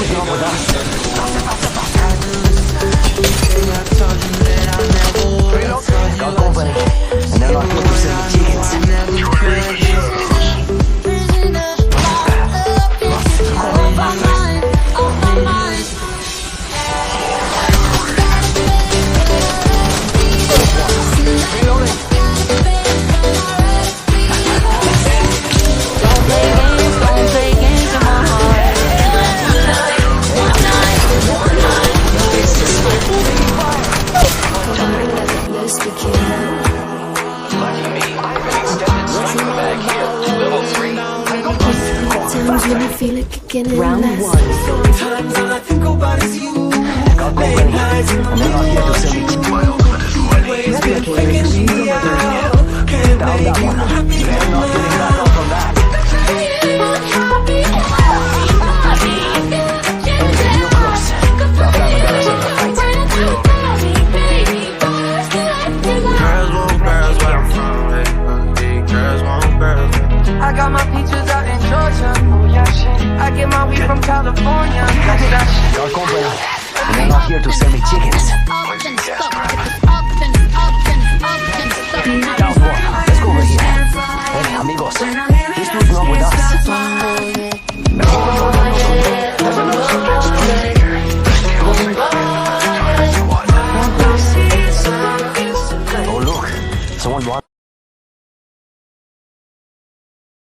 was not with us. Got company, and they're not here to sell me chickens. Round one. Sometimes all I think about is you. Got company, and they're not here to sell me chickens. Always been faking me out. Can't make you happy. They're not getting back up from that. Anything you close, that family got us in a fight. Girls want girls where I'm from, hey, girls want girls. I got my peaches out in Georgia, oh yeah shit. I get my weed from California, that's that shit. Got company, and they're not here to sell me chickens. Down one, let's go over here. Hey, amigos, this was not with us.